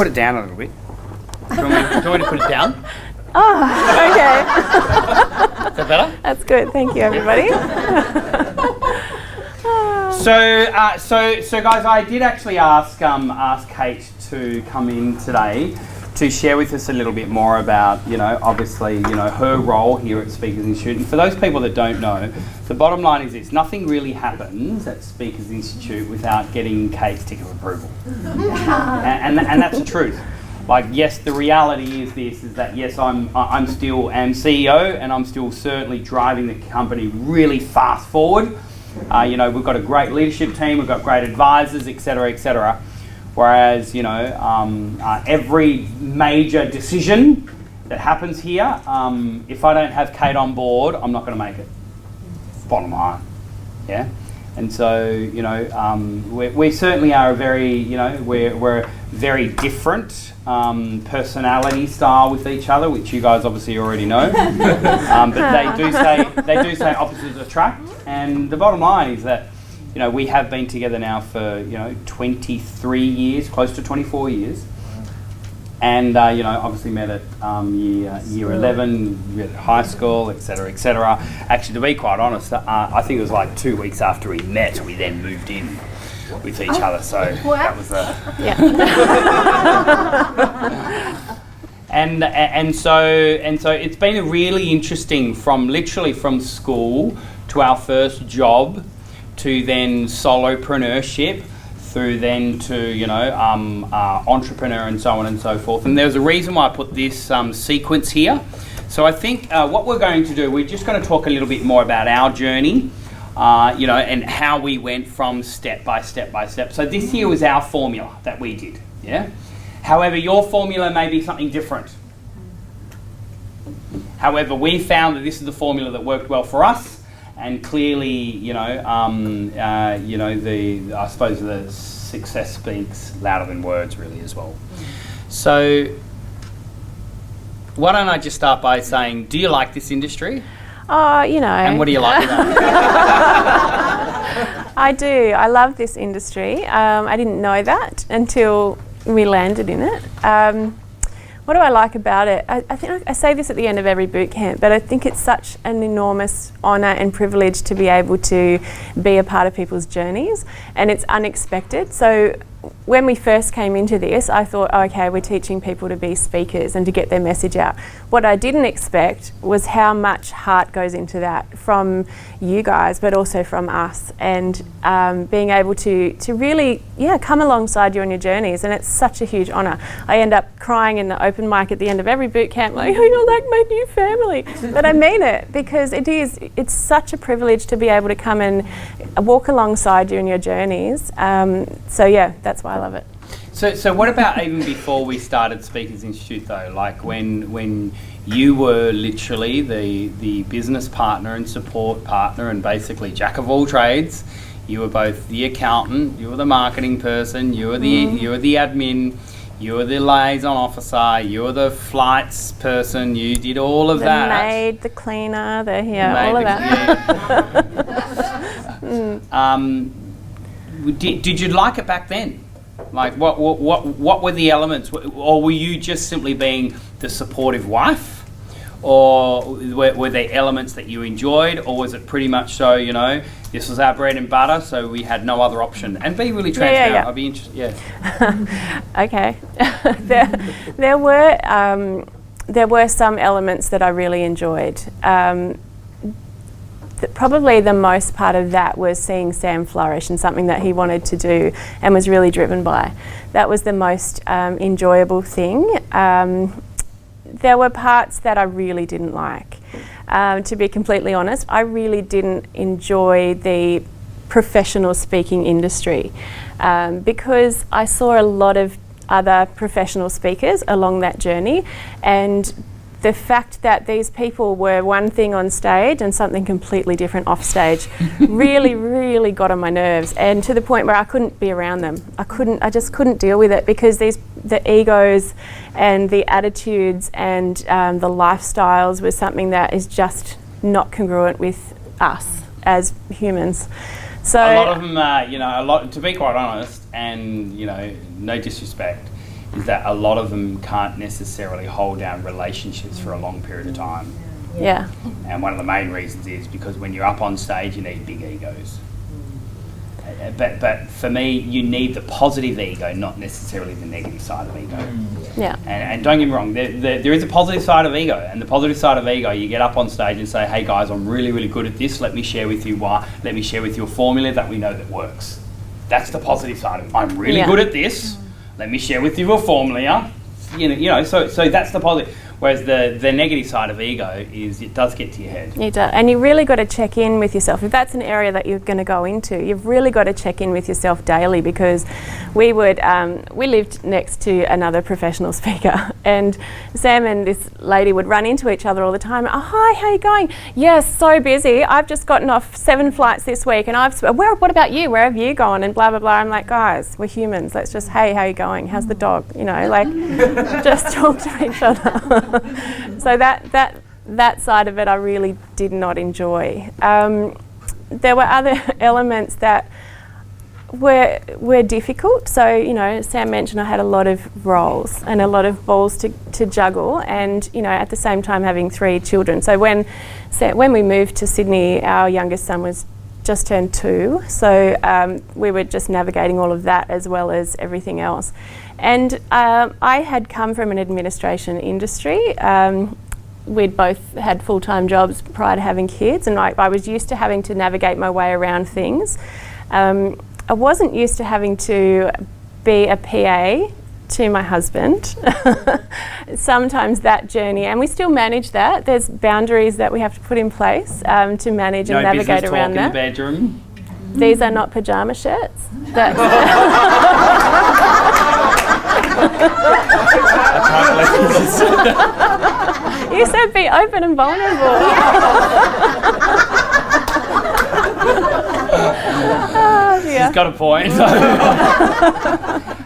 put it down a little bit. Do you want me to put it down? Oh, okay. Is that better? That's good. Thank you, everybody. So guys, I did actually ask Kate to come in today to share with us a little bit more about, obviously, her role here at Speakers Institute. And for those people that don't know, the bottom line is this: nothing really happens at Speakers Institute without getting Kate's tick of approval, and that's the truth. Like, yes, the reality is this: is that yes, I'm still am CEO, and I'm still certainly driving the company really fast forward. We've got a great leadership team, we've got great advisors, etc., etc. Whereas, every major decision that happens here, if I don't have Kate on board, I'm not going to make it. Bottom line, yeah. And so, we certainly are a very, we're very different personality style with each other, which you guys obviously already know. But they do say opposites attract, and the bottom line is that, we have been together now for 23 years, close to 24 years, and obviously met at year 11, at high school, etc., etc. Actually, to be quite honest, I think it was like 2 weeks after we met, we then moved in with each other. So that was and so it's been really interesting from school to our first job, to then solopreneurship, through then to entrepreneur, and so on and so forth. And there's a reason why I put this sequence here. So I think what we're going to do, we're just going to talk a little bit more about our journey, and how we went from step by step by step. So this here was our formula that we did, yeah? However, your formula may be something different. However, we found that this is the formula that worked well for us. And clearly, I suppose the success speaks louder than words, really, as well. So, why don't I just start by saying, do you like this industry? And what do you like about it? I do. I love this industry. I didn't know that until we landed in it. What do I like about it? I think I say this at the end of every boot camp, but I think it's such an enormous honour and privilege to be able to be a part of people's journeys, and it's unexpected. So when we first came into this, I thought, okay, we're teaching people to be speakers and to get their message out. What I didn't expect was how much heart goes into that from you guys, but also from us, and being able to really, come alongside you on your journeys. And it's such a huge honour. I end up crying in the open mic at the end of every boot camp, like, oh, you're like my new family. But I mean it, because it's such a privilege to be able to come and walk alongside you in your journeys. That's why I love it. So what about even before we started Speakers Institute, though? Like when you were literally the business partner and support partner, and basically jack of all trades. You were both the accountant, you were the marketing person, you were the admin, you were the liaison officer, you were the flights person. You did all of that. The maid, the cleaner, all of that. Did you like it back then? Like, what were the elements? Or were you just simply being the supportive wife? Or were there elements that you enjoyed? Or was it pretty much so, this was our bread and butter, so we had no other option? And be really transparent. Yeah. I'd be interested, Okay. There were some elements that I really enjoyed. Probably the most part of that was seeing Sam flourish and something that he wanted to do and was really driven by. That was the most enjoyable thing. There were parts that I really didn't like. To be completely honest, I really didn't enjoy the professional speaking industry because I saw a lot of other professional speakers along that journey, and the fact that these people were one thing on stage and something completely different off stage really, really got on my nerves, and to the point where I couldn't be around them. I just couldn't deal with it, because the egos and the attitudes and the lifestyles was something that is just not congruent with us as humans. So a lot of them, to be quite honest, and no disrespect, is that a lot of them can't necessarily hold down relationships for a long period of time. Yeah. And one of the main reasons is because when you're up on stage, you need big egos. But for me, you need the positive ego, not necessarily the negative side of ego. Yeah. And don't get me wrong, there is a positive side of ego, and the positive side of ego, you get up on stage and say, hey guys, I'm really, really good at this. Let me share with you why. Let me share with you a formula that we know that works. That's the positive side of it. I'm really good at this. Let me share with you a formula. So that's the positive. Whereas the negative side of ego is it does get to your head. It does. And you really got to check in with yourself. If that's an area that you're going to go into, you've really got to check in with yourself daily, because we lived next to another professional speaker, and Sam and this lady would run into each other all the time. Oh, hi, how you going? Yes, so busy. I've just gotten off 7 flights this week, and what about you? Where have you gone? And blah, blah, blah. I'm like, guys, we're humans. Let's just, hey, how you going? How's the dog? Just talk to each other. So that side of it I really did not enjoy. There were other elements that were difficult. So, Sam mentioned I had a lot of roles and a lot of balls to juggle, and, at the same time having 3 children. So when we moved to Sydney, our youngest son was just turned 2. So we were just navigating all of that as well as everything else. And I had come from an administration industry. We'd both had full-time jobs prior to having kids, and I was used to having to navigate my way around things. I wasn't used to having to be a PA to my husband. Sometimes that journey, and we still manage that. There's boundaries that we have to put in place to manage and navigate around that. No business talk in the bedroom. These are not pyjama shirts. You said be open and vulnerable. Oh, dear. She's got a point.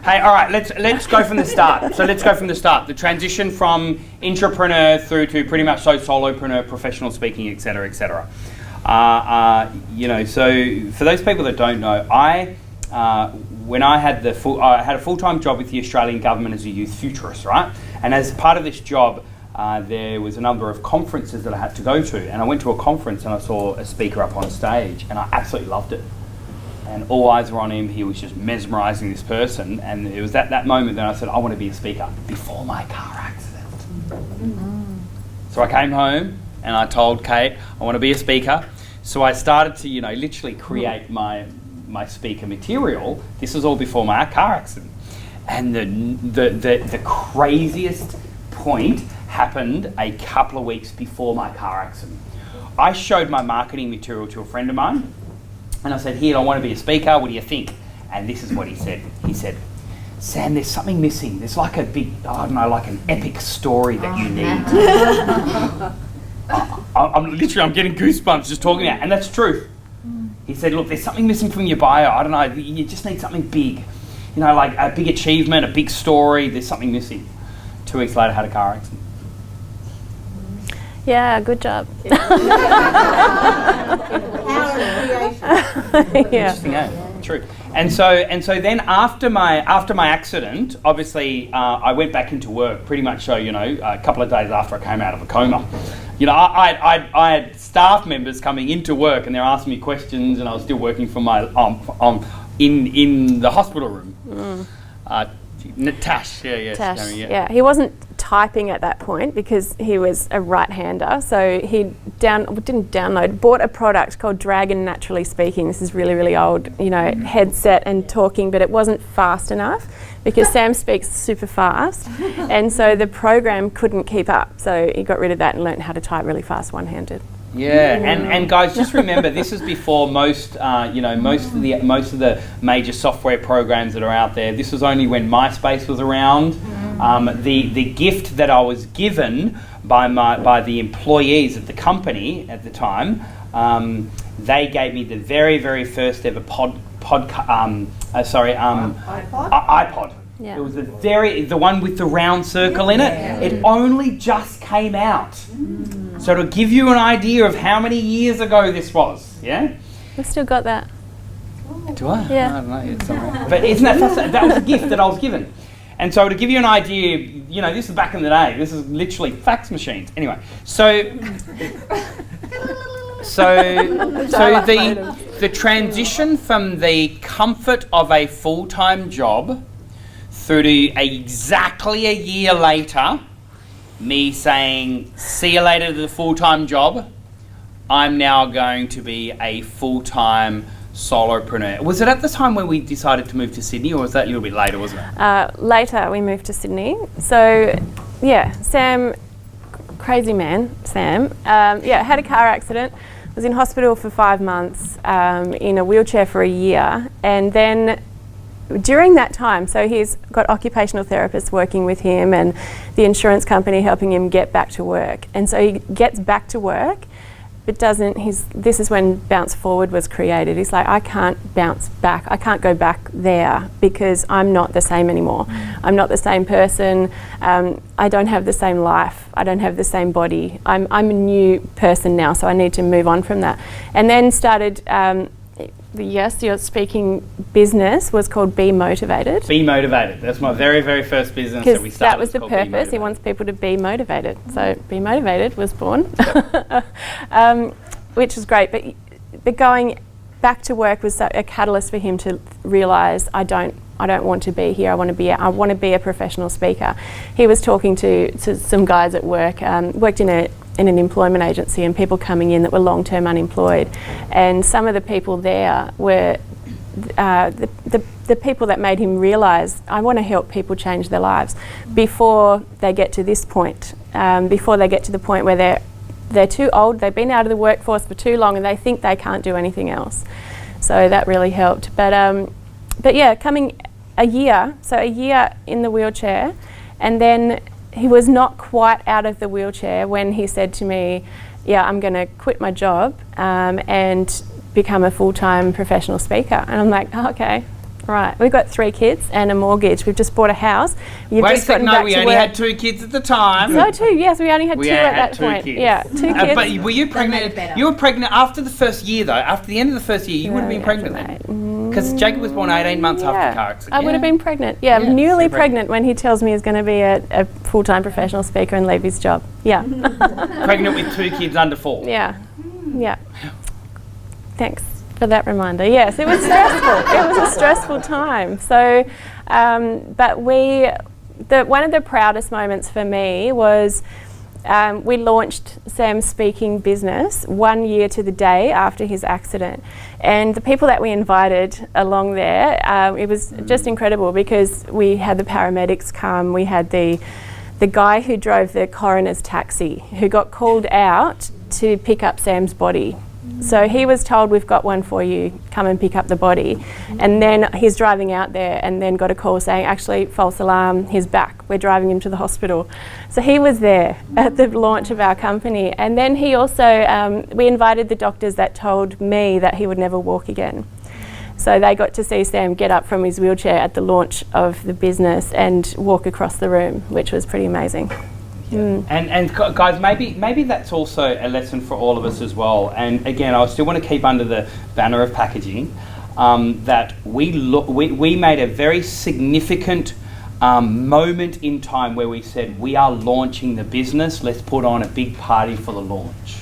Hey, all right, let's go from the start. So let's go from the start. The transition from intrapreneur through to pretty much solopreneur, professional speaking, etc., etc. So for those people that don't know, when I had I had a full-time job with the Australian government as a youth futurist, right? And as part of this job, there was a number of conferences that I had to go to, and I went to a conference and I saw a speaker up on stage, and I absolutely loved it. And all eyes were on him. He was just mesmerising this person, and it was at that moment that I said, I want to be a speaker before my car accident. So I came home and I told Kate, I want to be a speaker. So I started to, literally create my speaker material. This was all before my car accident. And the craziest point happened a couple of weeks before my car accident. I showed my marketing material to a friend of mine, and I said, here, I want to be a speaker, what do you think? And this is what he said. He said, Sam, there's something missing. There's like a big, like an epic story that you need. I'm getting goosebumps just talking about it, and that's true. He said, look, there's something missing from your bio. I don't know, you just need something big. Like a big achievement, a big story, there's something missing. 2 weeks later, I had a car accident. Yeah, good job. Interesting, eh? True. And so then after my accident, obviously I went back into work pretty much so, a couple of days after I came out of a coma. I had staff members coming into work and they're asking me questions, and I was still working from my in the hospital room. Tash, Tash, yeah. He wasn't typing at that point because he was a right-hander, so he bought a product called Dragon Naturally Speaking. This is really, really old, headset and talking, but it wasn't fast enough because Sam speaks super fast, and so the program couldn't keep up. So he got rid of that and learned how to type really fast one-handed. Yeah, and guys, just remember, this is before most of the major software programs that are out there. This was only when MySpace was around. The gift that I was given by the employees of the company at the time, they gave me the very, very first ever iPod. Yeah. It was the one with the round circle in it. It only just came out. So to give you an idea of how many years ago this was, yeah? We've still got that. Do I? Yeah. I don't know. It's somewhere. But isn't that fascinating? That was a gift that I was given. And so to give you an idea, you know, this is back in the day. This is literally fax machines. Anyway, so the transition from the comfort of a full-time job through to exactly a year later, me saying, see you later to the full-time job, I'm now going to be a full-time solopreneur. Was it at the time when we decided to move to Sydney, or was that a little bit later, wasn't it? Later, we moved to Sydney. So, yeah, Sam, crazy man, Sam, had a car accident, was in hospital for 5 months, in a wheelchair for a year, and then during that time, so he's got occupational therapists working with him and the insurance company helping him get back to work. And so he gets back to work, but this is when Bounce Forward was created. He's like, I can't bounce back. I can't go back there because I'm not the same anymore. I'm not the same person. I don't have the same life. I don't have the same body. I'm a new person now, so I need to move on from that. And then started, your speaking business was called Be Motivated. Be Motivated. That's my very, very first business that we started. That was the purpose. He wants people to be motivated. So Be Motivated was born, which was great. But going back to work was a catalyst for him to realise I don't want to be here. I want to be a professional speaker. He was talking to some guys at work. Worked in an employment agency, and people coming in that were long-term unemployed, and some of the people there were the people that made him realise I want to help people change their lives before they get to this point, before they get to the point where they're too old, they've been out of the workforce for too long and they think they can't do anything else. So that really helped. But yeah, coming a year in the wheelchair, and then he was not quite out of the wheelchair when he said to me, yeah, I'm going to quit my job and become a full-time professional speaker. And I'm like, oh, okay, right. We've got 3 kids and a mortgage. We've just bought a house. Wait a second, no, we only had 2 kids at the time. No, 2, yes, we only had 2 at that point. Kids. Yeah, 2 kids. But were you pregnant? You were pregnant after the first year, though. After the end of the first year, you would have been pregnant then. Because Jacob was born 18 months after the car accident. I would have been pregnant. Yeah, newly pregnant when he tells me he's going to be a full-time professional speaker and leave his job. Yeah. Pregnant with 2 kids under 4. Yeah. Thanks for that reminder. Yes, it was stressful. It was a stressful time. So, but one of the proudest moments for me was we launched Sam's speaking business 1 year to the day after his accident. And the people that we invited along there, it was just incredible because we had the paramedics come, we had the guy who drove the coroner's taxi who got called out to pick up Sam's body. So he was told, we've got one for you, come and pick up the body. And then he's driving out there and then got a call saying, actually, false alarm, he's back. We're driving him to the hospital. So he was there at the launch of our company. And then he also, we invited the doctors that told me that he would never walk again. So they got to see Sam get up from his wheelchair at the launch of the business and walk across the room, which was pretty amazing. And guys, maybe that's also a lesson for all of us as well. And again, I still want to keep under the banner of packaging that we made a very significant moment in time where we said we are launching the business. Let's put on a big party for the launch.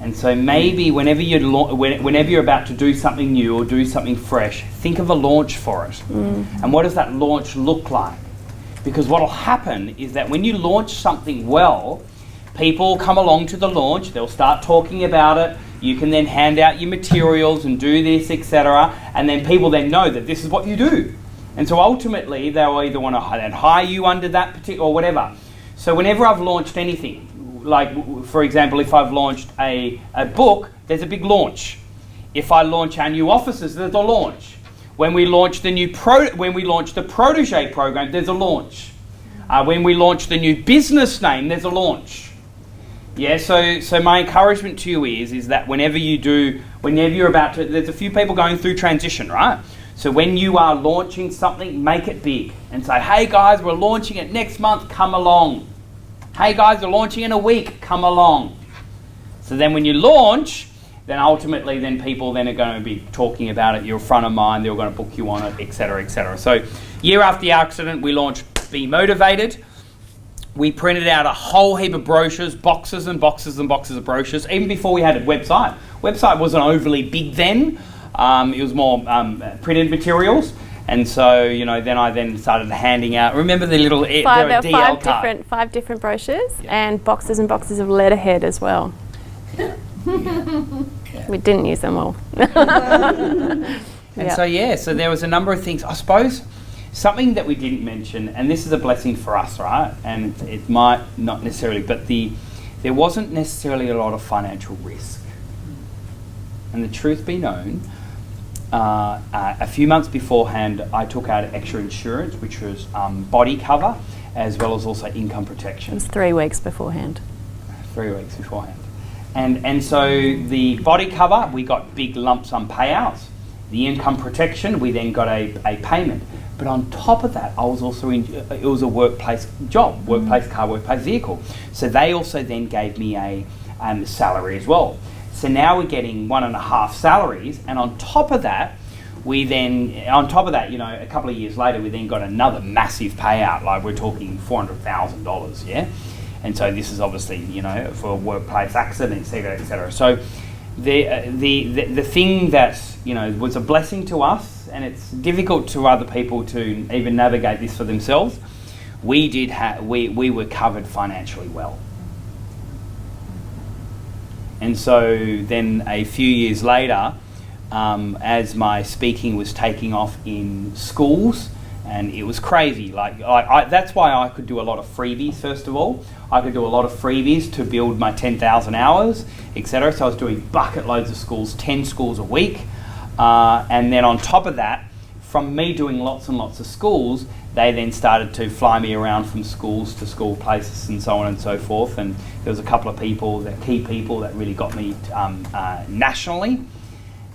And so maybe whenever you're about to do something new or do something fresh, think of a launch for it. And what does that launch look like? Because what will happen is that when you launch something well, people come along to the launch, they'll start talking about it, you can then hand out your materials and do this, etc. And then people then know that this is what you do. And so ultimately, they'll either want to then hire you under that particular, or whatever. So whenever I've launched anything, like for example, if I've launched a book, there's a big launch. If I launch our new offices, there's a launch. When we launch the Protege program, there's a launch. When we launch the new business name, there's a launch. Yeah, so my encouragement to you is that whenever you're about to, there's a few people going through transition, right? So when you are launching something, make it big and say, hey guys, we're launching it next month, come along. Hey guys, we're launching in a week, come along. So then when you launch, then ultimately then people then are going to be talking about it, you're a front of mind, they're going to book you on it, etc., etc. So year after the accident, we launched Be Motivated. We printed out a whole heap of brochures, boxes and boxes and boxes of brochures, even before we had a website. Website wasn't overly big then. It was more printed materials. And so, then I started handing out, remember the little DL card? Five different brochures and boxes of letterhead as well. We didn't use them all. And so there was a number of things. I suppose something that we didn't mention, and this is a blessing for us, right? And it might not necessarily, but there wasn't necessarily a lot of financial risk. And the truth be known, a few months beforehand, I took out extra insurance, which was body cover, as well as also income protection. It was 3 weeks beforehand. 3 weeks beforehand. And so the body cover, we got big lump sum payouts. The income protection, we then got a payment. But on top of that, I was also it was a workplace job, workplace car, workplace vehicle. So they also then gave me a salary as well. So now we're getting 1.5 salaries, and on top of that, a couple of years later, we then got another massive payout. Like we're talking $400,000, yeah. And so this is obviously, for a workplace accident, et cetera. So the thing that, was a blessing to us, and it's difficult to other people to even navigate this for themselves, we were covered financially well. And so then a few years later, as my speaking was taking off in schools, and it was crazy. That's why I could do a lot of freebies, first of all. I could do a lot of freebies to build my 10,000 hours, etc. So I was doing bucket loads of schools, 10 schools a week. And then on top of that, from me doing lots and lots of schools, they then started to fly me around from schools to school places and so on and so forth. And there was a couple of key people that really got me nationally.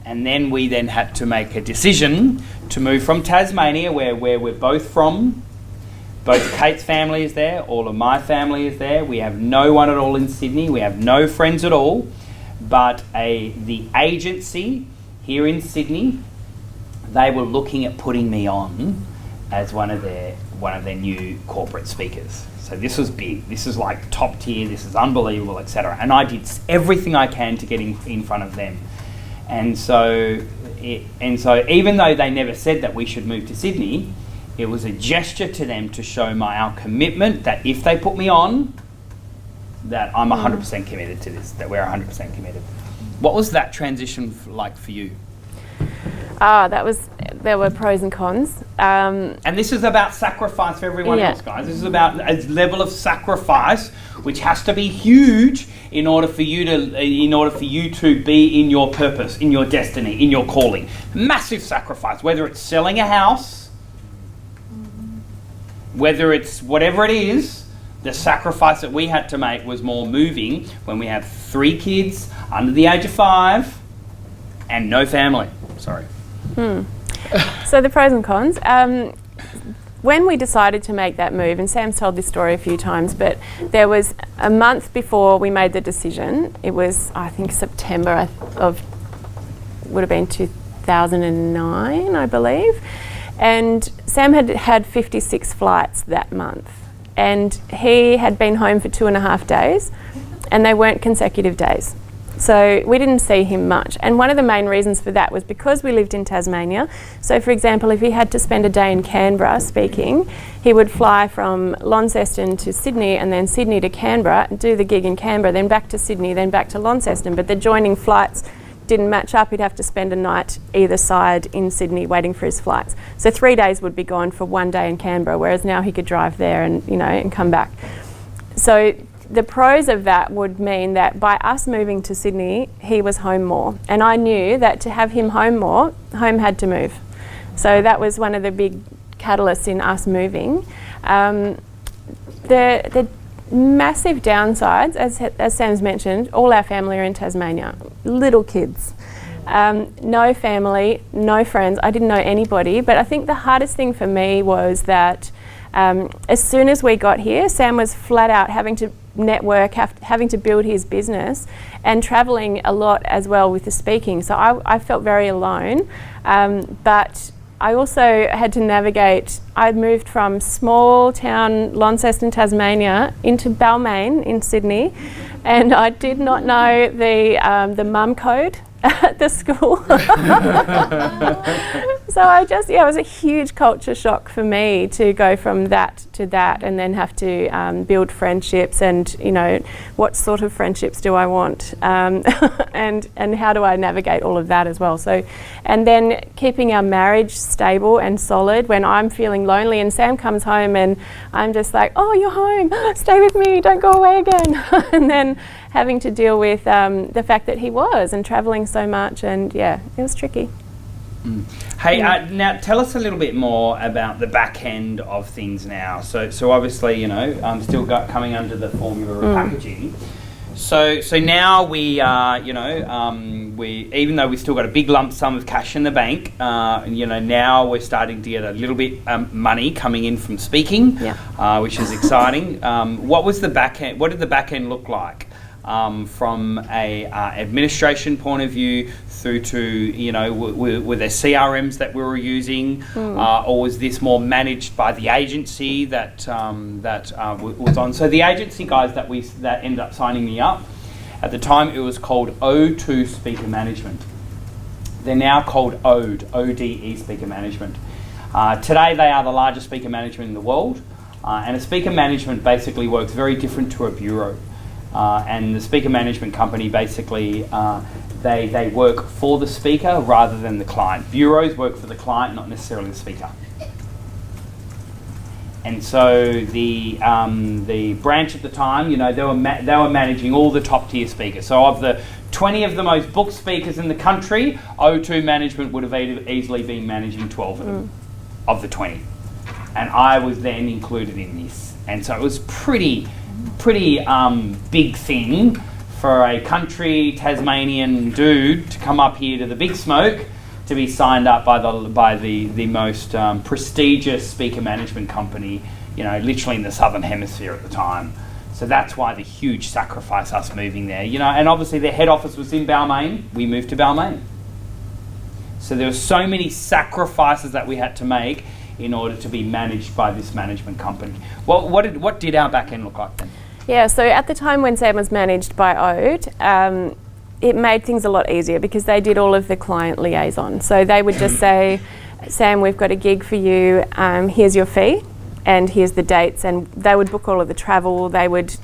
And then we then had to make a decision to move from Tasmania, where we're both from. Both Kate's family is there, all of my family is there. We have no one at all in Sydney. We have no friends at all. But the agency here in Sydney, they were looking at putting me on as one of their new corporate speakers. So this was big. This is like top tier. This is unbelievable, etc. And I did everything I can to get in front of them. And so even though they never said that we should move to Sydney, it was a gesture to them to show our commitment that if they put me on, that I'm 100% committed to this, that we're 100% committed. What was that transition like for you? There were pros and cons. And this is about sacrifice for everyone else, guys. This is about a level of sacrifice which has to be huge in order for you to be in your purpose, in your destiny, in your calling. Massive sacrifice, whether it's selling a house, whether it's whatever it is. The sacrifice that we had to make was more moving when we have 3 kids under the age of 5 and no family. Sorry. So the pros and cons. When we decided to make that move, and Sam's told this story a few times, but there was a month before we made the decision. It was, I think, September would have been 2009, I believe. And Sam had 56 flights that month. And he had been home for 2.5 days, and they weren't consecutive days. So we didn't see him much. And one of the main reasons for that was because we lived in Tasmania. So for example, if he had to spend a day in Canberra speaking, he would fly from Launceston to Sydney and then Sydney to Canberra, do the gig in Canberra, then back to Sydney, then back to Launceston. But the joining flights didn't match up. He'd have to spend a night either side in Sydney waiting for his flights. So 3 days would be gone for 1 day in Canberra, whereas now he could drive there and come back. So the pros of that would mean that by us moving to Sydney, he was home more. And I knew that to have him home more, home had to move. So that was one of the big catalysts in us moving. The massive downsides, as Sam's mentioned, all our family are in Tasmania, little kids. No family, no friends. I didn't know anybody, but I think the hardest thing for me was that As soon as we got here, Sam was flat out having to network, having to build his business and travelling a lot as well with the speaking. So I felt very alone, but I also had to navigate. I moved from small town Launceston, Tasmania into Balmain in Sydney, and I did not know the mum code at the school. So it was a huge culture shock for me to go from that to that, and then have to build friendships, and what sort of friendships do I want, and how do I navigate all of that as well. So, and then keeping our marriage stable and solid when I'm feeling lonely, and Sam comes home and I'm just like, oh, you're home, stay with me, don't go away again. And then having to deal with the fact that he was and travelling so much, and it was tricky. Hey, now tell us a little bit more about the back end of things now. So obviously, still coming under the formula of packaging. So now we are, we, even though we've still got a big lump sum of cash in the bank, now we're starting to get a little bit money coming in from speaking, which is exciting. What was the back end? What did the back end look like from a administration point of view? Through to, were there CRMs that we were using, or was this more managed by the agency that was on? So the agency guys that ended up signing me up, at the time it was called O2 Speaker Management. They're now called ODE Speaker Management. Today they are the largest speaker management in the world, and a speaker management basically works very different to a bureau. And the speaker management company basically they work for the speaker rather than the client. Bureaus work for the client, not necessarily the speaker. And so the branch at the time, they were managing all the top tier speakers. So of the 20 of the most booked speakers in the country, O2 Management would have easily been managing 12 of them, of the 20. And I was then included in this. And so it was pretty big thing for a country Tasmanian dude to come up here to the big smoke to be signed up by the most prestigious speaker management company, literally in the southern hemisphere at the time. So that's why the huge sacrifice us moving there, and obviously their head office was in Balmain. We moved to Balmain. So there were so many sacrifices that we had to make in order to be managed by this management company. Well, what did our back end look like then? Yeah, so at the time when Sam was managed by Ode, it made things a lot easier because they did all of the client liaison. So they would just say, Sam, we've got a gig for you, here's your fee and here's the dates, and they would book all of the travel. They would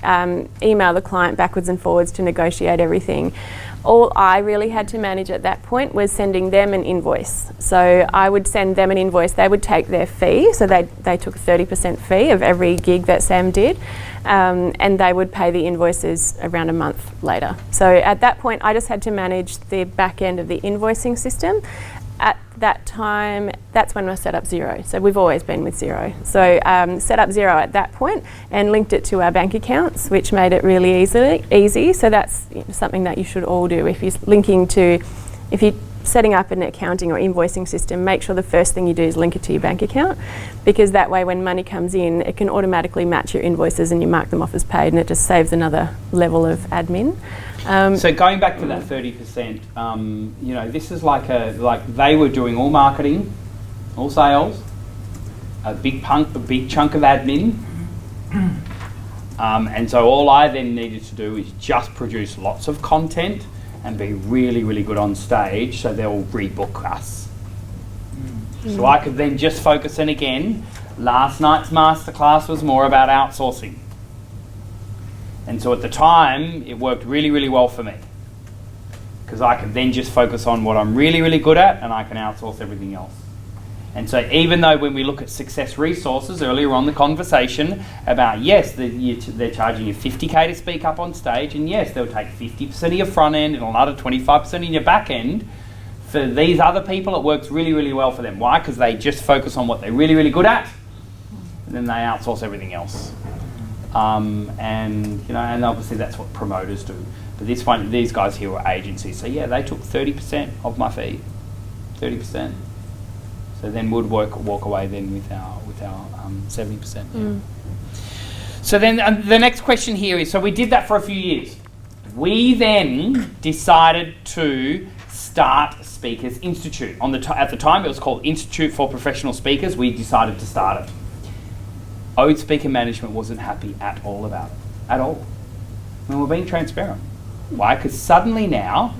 email the client backwards and forwards to negotiate everything. All I really had to manage at that point was sending them an invoice. So I would send them an invoice. They would take their fee, so they took a 30% fee of every gig that Sam did, and they would pay the invoices around a month later. So at that point, I just had to manage the back end of the invoicing system. At that time, that's when I set up Xero. So we've always been with Xero. So set up Xero at that point and linked it to our bank accounts, which made it really easy. So that's something that you should all do. If you're setting up an accounting or invoicing system, make sure the first thing you do is link it to your bank account, because that way when money comes in, it can automatically match your invoices and you mark them off as paid, and it just saves another level of admin. So going back to that 30%, this is like they were doing all marketing, all sales, a big chunk of admin, and so all I then needed to do is just produce lots of content and be really, really good on stage, so they'll rebook us. So I could then just focus, and again, last night's masterclass was more about outsourcing. And so at the time, it worked really, really well for me, because I could then just focus on what I'm really, really good at, and I can outsource everything else. And so even though when we look at Success Resources earlier on the conversation about, yes, they're charging you $50K to speak up on stage, and yes, they'll take 50% of your front end and another 25% in your back end. For these other people, it works really, really well for them. Why? Because they just focus on what they're really, really good at, and then they outsource everything else. And obviously that's what promoters do. But these guys here were agencies, so yeah, they took 30% of my fee, 30%. So then we'd walk away then with our 70%. Yeah. So then the next question here is, so we did that for a few years. We then decided to start Speakers Institute. At the time it was called Institute for Professional Speakers. We decided to start it. Ode Speaker Management wasn't happy at all about it. At all. And we're being transparent. Why? Because suddenly now,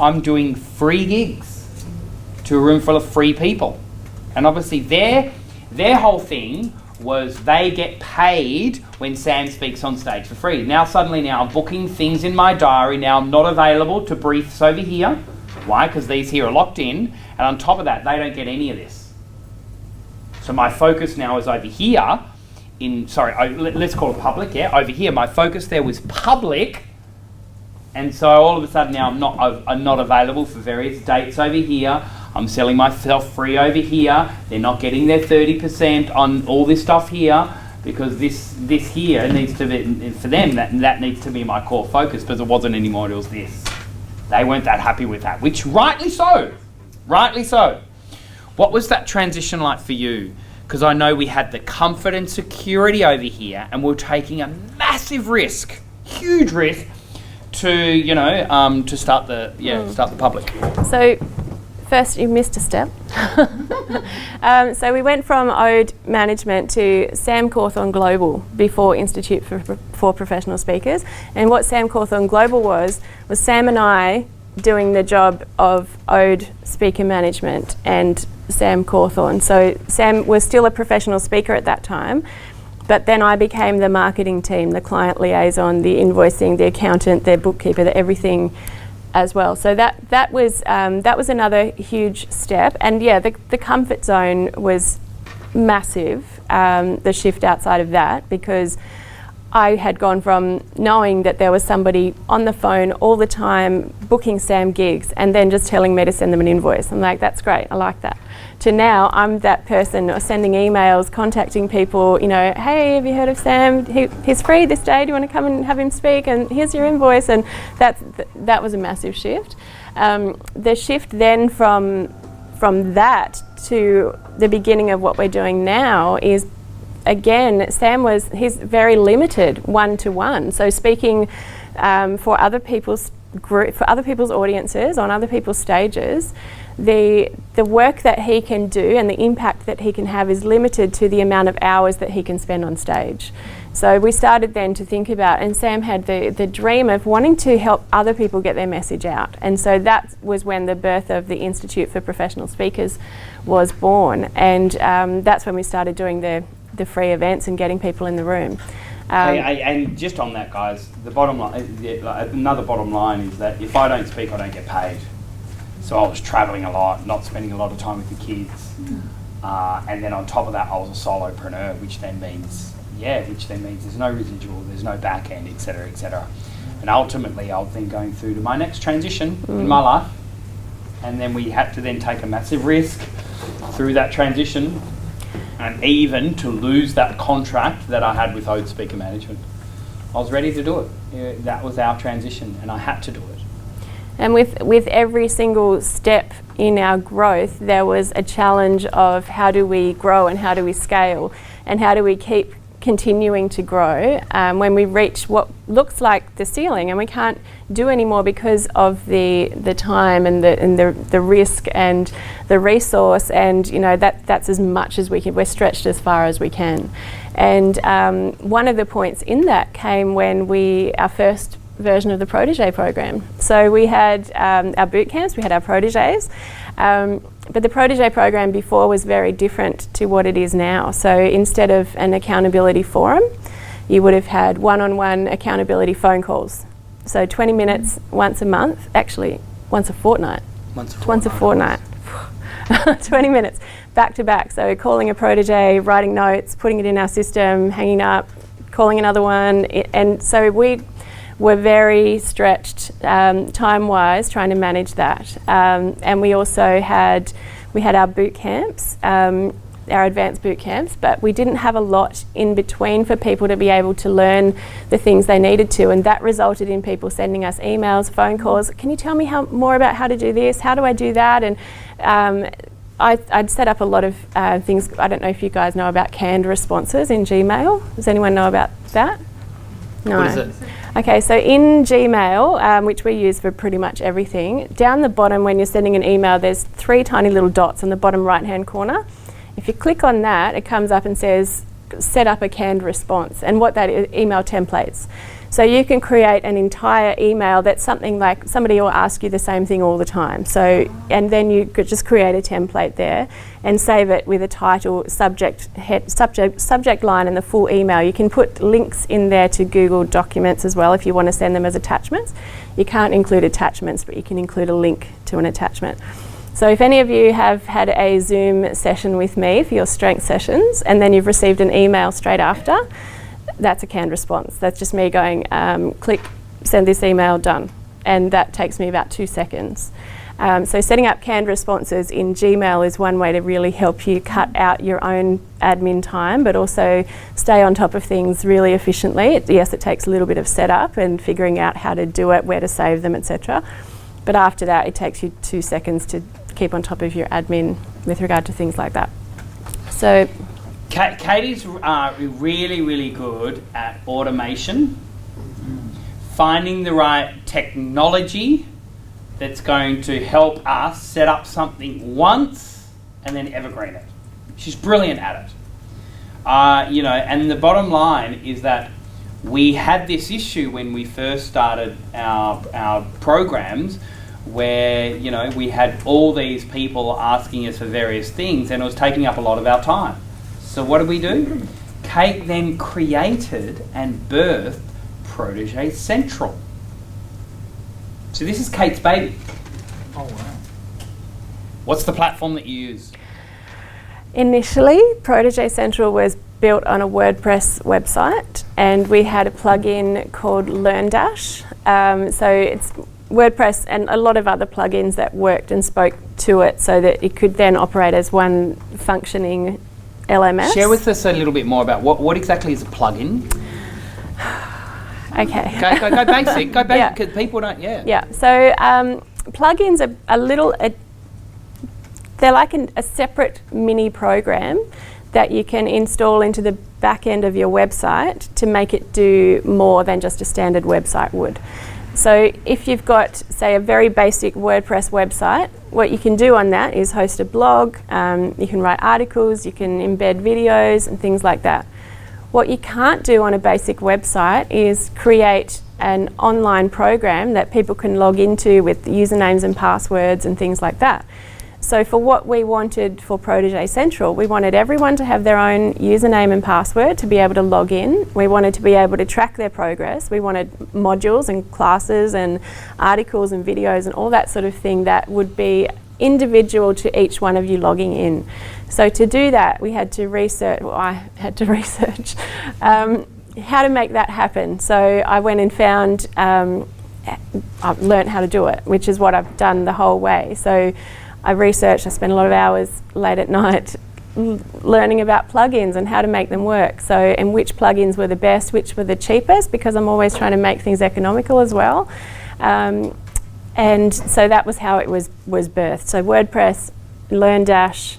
I'm doing free gigs to a room full of free people. And obviously their whole thing was they get paid when Sam speaks on stage for free. Now suddenly I'm booking things in my diary. Now I'm not available to briefs over here. Why? Because these here are locked in. And on top of that, they don't get any of this. So my focus now is over here let's call it public, over here. My focus there was public. And so all of a sudden now I'm not available for various dates over here. I'm selling myself free over here. They're not getting their 30% on all this stuff here, because this here needs to be, for them, that needs to be my core focus, because it wasn't anymore, it was this. They weren't that happy with that, which rightly so. What was that transition like for you? Because I know we had the comfort and security over here, and we're taking a massive risk, huge risk, to start the public. So first, you missed a step. So we went from Ode Management to Sam Cawthorn Global before Institute for Professional Speakers. And what Sam Cawthorn Global was Sam and I doing the job of Ode Speaker Management and Sam Cawthorn. So Sam was still a professional speaker at that time, but then I became the marketing team, the client liaison, the invoicing, the accountant, the bookkeeper, the everything as well. So that was another huge step. And yeah, the comfort zone was massive, the shift outside of that, because I had gone from knowing that there was somebody on the phone all the time booking Sam gigs and then just telling me to send them an invoice. I'm like, that's great, I like that. To now, I'm that person sending emails, contacting people, hey, have you heard of Sam? He's free this day, do you want to come and have him speak? And here's your invoice. And that was a massive shift. The shift then from that to the beginning of what we're doing now is, again, he's very limited one-to-one. So speaking for other people's audiences on other people's stages, the work that he can do and the impact that he can have is limited to the amount of hours that he can spend on stage. So we started then to think about, and Sam had the dream of wanting to help other people get their message out. And so that was when the birth of the Institute for Professional Speakers was born. And that's when we started doing the free events and getting people in the room. And just on that, guys, the bottom line, another bottom line is that if I don't speak, I don't get paid. So I was travelling a lot, not spending a lot of time with the kids, and then on top of that, I was a solopreneur, which then means there's no residual, there's no back end, etc., etc. And ultimately, I was then going through to my next transition in my life, and then we had to then take a massive risk through that transition, and even to lose that contract that I had with Ode Speaker Management. I was ready to do it. That was our transition, and I had to do it. And with every single step in our growth, there was a challenge of how do we grow and how do we scale and how do we keep continuing to grow when we reach what looks like the ceiling and we can't do anymore because of the time and the risk and the resource, and that's as much as we can. We're stretched as far as we can. And one of the points in that came when our first version of the Protégé program. So we had our boot camps, we had our Protégés, but the Protégé program before was very different to what it is now. So instead of an accountability forum, you would have had one-on-one accountability phone calls. So 20 minutes once a month, actually once a fortnight. Once a fortnight. 20 minutes back to back. So calling a Protégé, writing notes, putting it in our system, hanging up, calling another one. And so we were very stretched time-wise trying to manage that. And we also had our boot camps, our advanced boot camps, but we didn't have a lot in between for people to be able to learn the things they needed to, and that resulted in people sending us emails, phone calls, can you tell me more about how to do this, how do I do that? And I'd set up a lot of things. I don't know if you guys know about canned responses in Gmail. Does anyone know about that? No. What is it? Okay, so in Gmail, which we use for pretty much everything, down the bottom when you're sending an email, there's 3 tiny little dots on the bottom right-hand corner. If you click on that, it comes up and says, set up a canned response, and what that is, email templates. So you can create an entire email that's something like somebody will ask you the same thing all the time. So, and then you could just create a template there and save it with a title, subject line, and the full email. You can put links in there to Google Documents as well if you want to send them as attachments. You can't include attachments, but you can include a link to an attachment. So if any of you have had a Zoom session with me for your strength sessions and then you've received an email straight after, that's a canned response. That's just me going, click, send this email, done. And that takes me about 2 seconds. So setting up canned responses in Gmail is one way to really help you cut out your own admin time, but also stay on top of things really efficiently. Yes, it takes a little bit of setup and figuring out how to do it, where to save them, etc. But after that, it takes you 2 seconds to keep on top of your admin with regard to things like that. So Katie's really, really good at automation, finding the right technology that's going to help us set up something once and then evergreen it. She's brilliant at it. And the bottom line is that we had this issue when we first started our programs where, we had all these people asking us for various things and it was taking up a lot of our time. So what did we do? Kate then created and birthed Protege Central. So this is Kate's baby. Oh, wow. What's the platform that you use? initially, Protege Central was built on a WordPress website, and we had a plugin called LearnDash. So it's WordPress and a lot of other plugins that worked and spoke to it so that it could then operate as one functioning LMS. Share with us a little bit more about what exactly is a plugin. Okay. Go basic. Go basic Yeah. because people don't. Yeah. Yeah. So plugins are a little. They're like a separate mini program that you can install into the back end of your website to make it do more than just a standard website would. So if you've got, say, a very basic WordPress website, what you can do on that is host a blog, you can write articles, you can embed videos and things like that. What you can't do on a basic website is create an online program that people can log into with usernames and passwords and things like that. So for what we wanted for Protege Central, we wanted everyone to have their own username and password to be able to log in. We wanted to be able to track their progress. We wanted modules and classes and articles and videos and all that sort of thing that would be individual to each one of you logging in. So to do that, we had to research, I had to research how to make that happen. So I went and found, I've learned how to do it, which is what I've done the whole way. So I researched, I spent a lot of hours late at night learning about plugins and how to make them work. So, and which plugins were the best, which were the cheapest, because I'm always trying to make things economical as well. And so that was how it was birthed. So WordPress, LearnDash,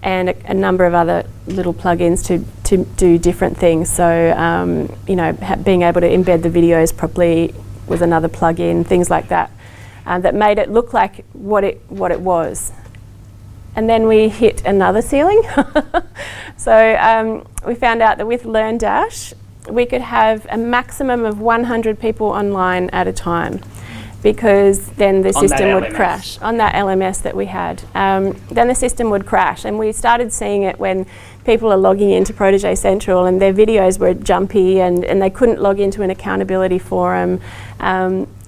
and a number of other little plugins to do different things. So, being able to embed the videos properly was another plugin, things like that. That made it look like what it was. And then we hit another ceiling. So we found out that with LearnDash, we could have a maximum of 100 people online at a time, because then the system would crash on that LMS that we had. Then the system would crash, and we started seeing it when people are logging into Protege Central and their videos were jumpy and they couldn't log into an accountability forum.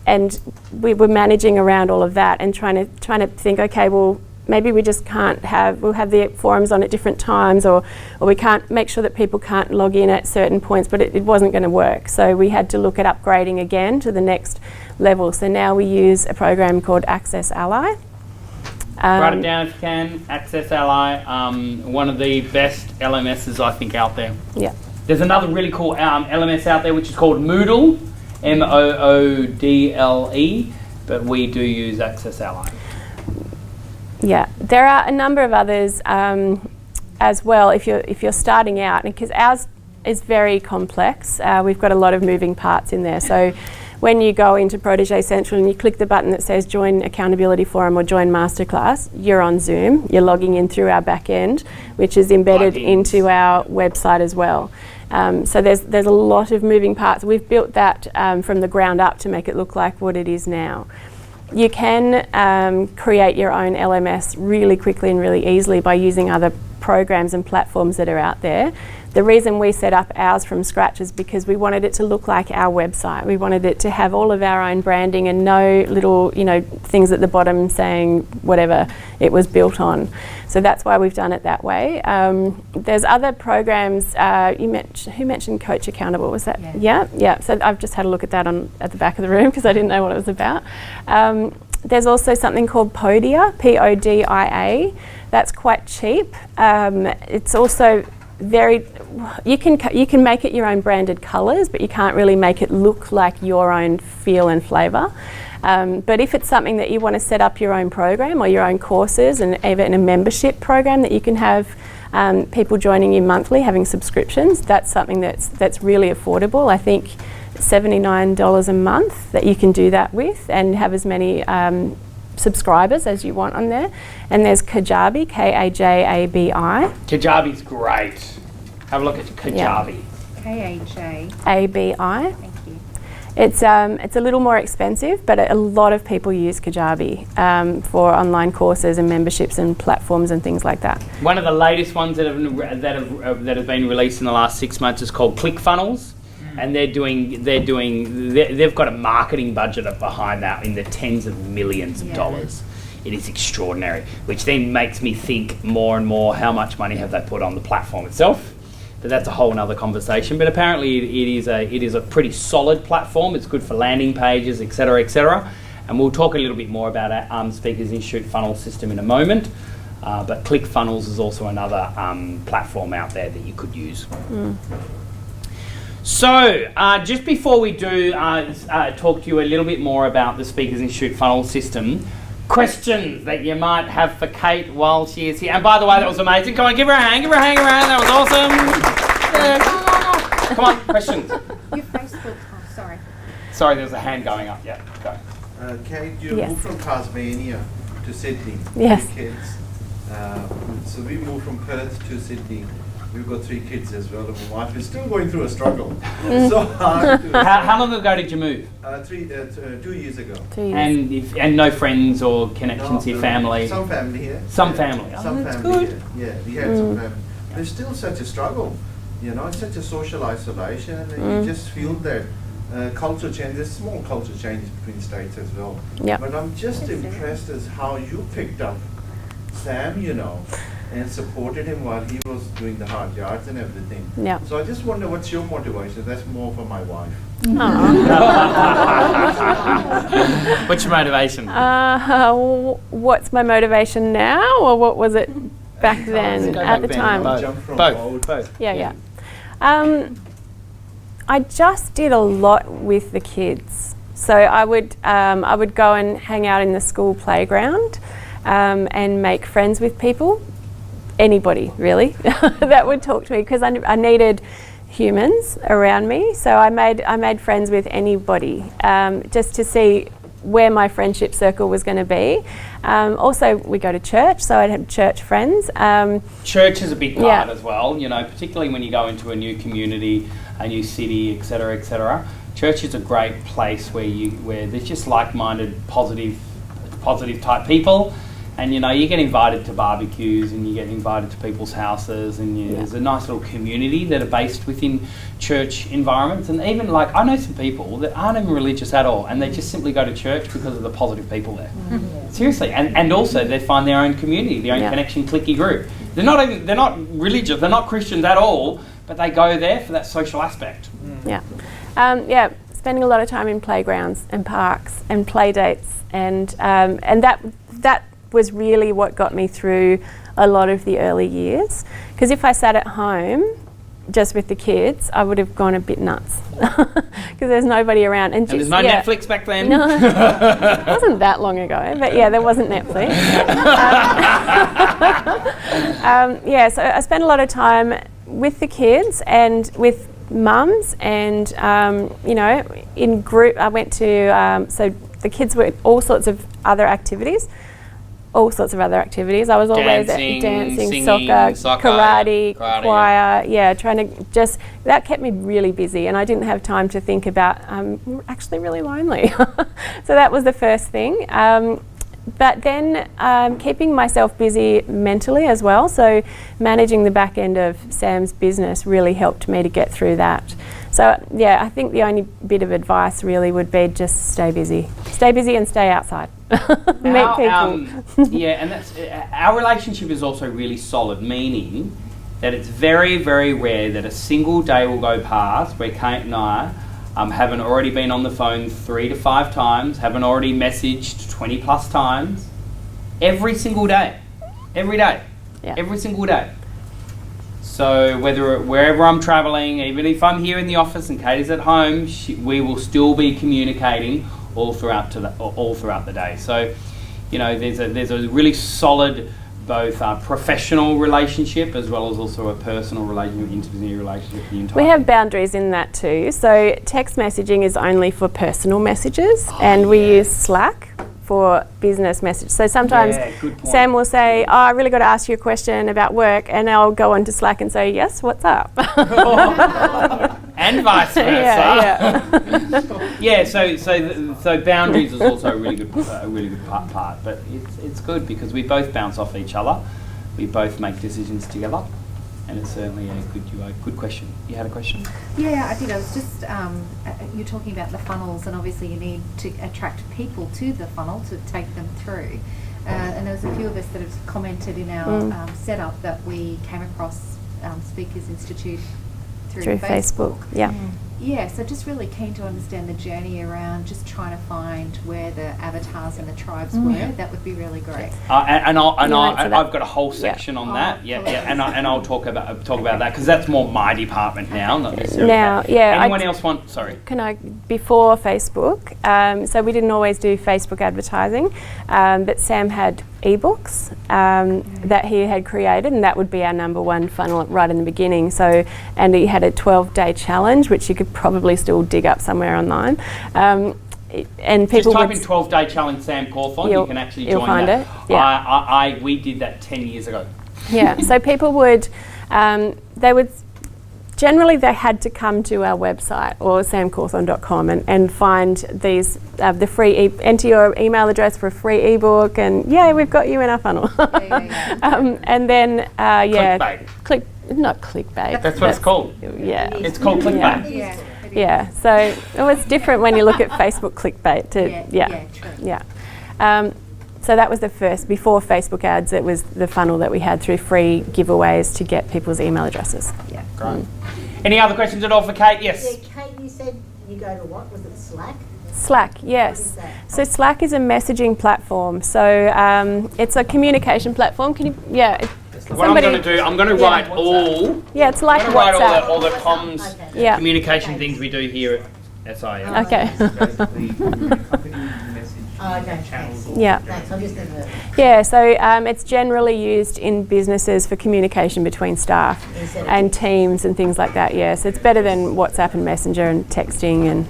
And we were managing around all of that and trying to think, okay, well, maybe we just we'll have the forums on at different times, or we can't make sure that people can't log in at certain points, but it wasn't going to work. So we had to look at upgrading again to the next level. So now we use a program called Access Ally. Write it down if you can. Access Ally, one of the best LMSs I think out there. Yeah. There's another really cool LMS out there which is called Moodle, Moodle, but we do use Access Ally. Yeah, there are a number of others as well. If you're starting out, because ours is very complex, we've got a lot of moving parts in there. So when you go into Protégé Central and you click the button that says Join Accountability Forum or Join Masterclass, you're on Zoom. You're logging in through our back end, which is embedded into our website as well. So there's a lot of moving parts. We've built that from the ground up to make it look like what it is now. You can create your own LMS really quickly and really easily by using other programs and platforms that are out there. The reason we set up ours from scratch is because we wanted it to look like our website. We wanted it to have all of our own branding and no little, things at the bottom saying whatever it was built on. So that's why we've done it that way. There's other programs. Who mentioned Coach Accountable? Was that? Yeah. So I've just had a look at that at the back of the room because I didn't know what it was about. There's also something called Podia, Podia. That's quite cheap. It's also you can make it your own branded colours, but you can't really make it look like your own feel and flavour. But if it's something that you want to set up your own program or your own courses, and even a membership program that you can have people joining you monthly, having subscriptions, that's something that's really affordable. I think $79 a month that you can do that with and have as many subscribers as you want on there. And there's Kajabi, Kajabi. Kajabi's great. Have a look at Kajabi. Kajabi. Thank you. It's a little more expensive, but a lot of people use Kajabi for online courses and memberships and platforms and things like that. One of the latest ones that have been released in the last 6 months is called ClickFunnels. And they've got a marketing budget behind that in the tens of millions of dollars. It is extraordinary, which then makes me think more and more how much money have they put on the platform itself. But that's a whole other conversation. But apparently it is a pretty solid platform. It's good for landing pages, etc., etc. And we'll talk a little bit more about our Speakers Institute funnel system in a moment. But ClickFunnels is also another platform out there that you could use. So, just before we do talk to you a little bit more about the Speakers Institute funnel system, questions that you might have for Kate while she is here. And by the way, that was amazing. Come on, give her a hand, That was awesome. Come on, questions. Your Facebook, sorry. Sorry, there's a hand going up. Yeah, go. Kate, you moved from Tasmania to Sydney. Yes. 3 kids. So we moved from Perth to Sydney. We've got 3 kids as well. And my wife is still going through a struggle. So hard. How long ago did you move? 2 years ago. 2 years. And no friends or connections to your family? Some family here. Some family. Some that's family good. here. Yeah, we had some family. There's still such a struggle. It's such a social isolation, and you just feel that culture change. There's small culture changes between states as well. Yep. But I'm just impressed as how you picked up Sam, and supported him while he was doing the hard yards and everything. Yeah. So I just wonder what's your motivation. That's more for my wife. What's your motivation? What's my motivation now, or what was it back then? At the time. Both. Yeah. I just did a lot with the kids. So I would go and hang out in the school playground and make friends with people. Anybody really that would talk to me, because I needed humans around me. So I made friends with anybody just to see where my friendship circle was going to be. Also, we go to church, so I'd have church friends. Church is a big part as well, particularly when you go into a new community, a new city, etc., etc. Church is a great place where there's just like-minded, positive type people. And you get invited to barbecues, and you get invited to people's houses, and there's a nice little community that are based within church environments. And even I know some people that aren't even religious at all, and they just simply go to church because of the positive people there. Seriously, and also they find their own community, their own connection, clicky group. They're not religious, they're not Christians at all, but they go there for that social aspect. Spending a lot of time in playgrounds and parks and play dates, and that was really what got me through a lot of the early years. Because if I sat at home, just with the kids, I would have gone a bit nuts because there's nobody around. And there's no Netflix back then? No, it wasn't that long ago, but yeah, there wasn't Netflix. So I spent a lot of time with the kids and with mums and, in group. I went to, so the kids were all sorts of other activities. I was always Dancing, dancing, singing, soccer, karate, choir. yeah. Trying to that kept me really busy, and I didn't have time to think about. I'm actually really lonely, so that was the first thing. But then keeping myself busy mentally as well. So managing the back end of Sam's business really helped me to get through that. So yeah, I think the only bit of advice really would be just stay busy and stay outside. Meet people. And that's our relationship is also really solid, meaning that it's very, very rare that a single day will go past where Kate and I haven't already been on the phone 3 to 5 times, haven't already messaged 20 plus times, every single day, every single day. So wherever I'm travelling, even if I'm here in the office and Kate is at home, we will still be communicating all throughout the day. So, there's a really solid both professional relationship as well as also a personal relationship, intimate relationship. We have boundaries in that too. So text messaging is only for personal messages, and we use Slack for business messages. So sometimes Sam will say, I really got to ask you a question about work, and I'll go onto Slack and say, yes, what's up? And vice versa. So boundaries is also a really good part. But it's good because we both bounce off each other. We both make decisions together. And it's certainly a good question. You had a question? Yeah, I did. I was just, you're talking about the funnels, and obviously you need to attract people to the funnel to take them through. And there was a few of us that have commented in our setup that we came across Speakers Institute through Facebook. Yeah. Yeah, so just really keen to understand the journey around just trying to find where the avatars and the tribes were. That would be really great. I've got a whole section on that. And I'll talk about that because that's more my department now, not necessarily. Anyone else want? Sorry. Can I before Facebook? So we didn't always do Facebook advertising, but Sam had ebooks that he had created, and that would be our number one funnel right in the beginning. So, and he had a 12-day challenge, which you could probably still dig up somewhere online. And people just type in 12-day challenge Sam Cawthorne. You can actually join find that. It. Yeah. We did that 10 years ago. Yeah. So people would, they had to come to our website or samcawthorne.com and find these the free enter your email address for a free ebook, and we've got you in our funnel. And then clickbait. Not clickbait. That's what it's called. Yeah, it's called clickbait. Yeah. So it's different when you look at Facebook clickbait. So that was the first, before Facebook ads, it was the funnel that we had through free giveaways to get people's email addresses. Yeah. Great. Any other questions at all for Kate? Yes. Yeah, Kate, you said you go to what? Was it Slack? Slack, yes. What is that? So Slack is a messaging platform. So it's a communication platform. Can you, what I'm going to do, I'm going to write all. Yeah, it's like I'm WhatsApp. Write all the comms, communication things we do here at SIM. Okay. Thanks. Yeah. Thanks. I'm just in the... Yeah, so it's generally used in businesses for communication between staff and teams and things like that. Yeah, so it's better than WhatsApp and Messenger and texting and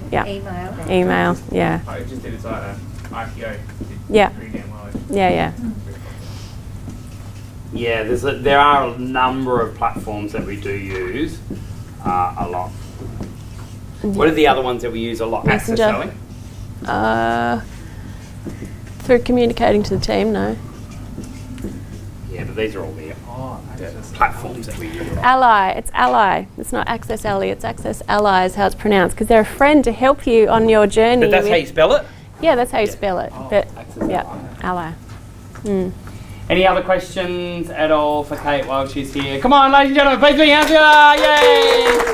email. Yeah. I just did it like IPO. Yeah. Yeah. Yeah, there are a number of platforms that we do use a lot. What are the other ones that we use a lot? Messenger. Through communicating to the team, no. Yeah, but these are all the platforms that we use. Ally, it's Ally. It's not Access Ally, it's Access Ally is how it's pronounced, because they're a friend to help you on your journey. But that's how you spell it? Yeah, that's how you spell it. Ally. Any other questions at all for Kate while she's here? Come on, ladies and gentlemen, please bring your hands up. Yay!